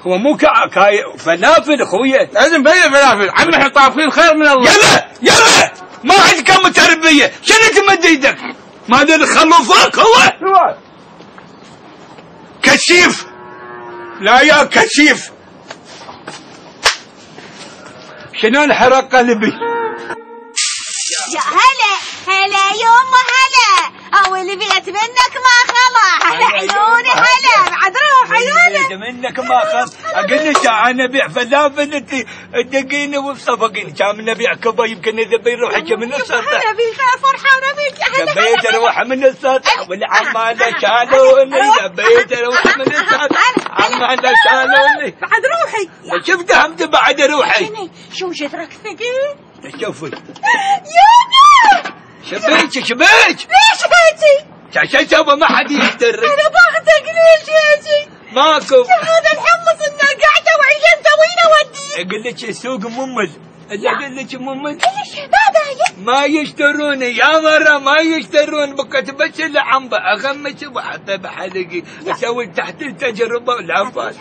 هو مو كعك، هاي فلافل اخويا. لازم بين فلافل عم احنا طافين خير من الله. يلا ما عندك تربيه، شنو تمد ايدك؟ ما ادري خلوفك هو كشيف. لا يا كشيف، شنو انحرق قلبي. يا هلا يوم هلا، اللي بغيت منك ما خلا. هلا عيوني هلا، بعد روح عيوني منك ما خل. اقول لك انا ابيع فلافل، انت تدقيني وتصفقيني. كان نبيع كبا يمكن اذا روحك من السطح. انا بيك فرحانه بيك يا هلا. لبيت اروح من السطح والعماله شالوني. لبيت اروح من السطح عماله شالوني. بعد روحي شفت همت بعد روحي. شو جدرك ثقيل. شوفي يابا شبيك ليش هاتي؟ عشان تبا ما حد يشتري. انا باخذك ليش هاتي؟ ماكو. هذا الحمص النقعته وعينته وين اوديه؟ اقول لك السوق ممل. اقول لك ممل. ليش بابا ما يشتروني يا مرة، ما يشترون. بقت بس العنبة اغمس وحتى بحلقي اسوي تحت التجربة والعفاف.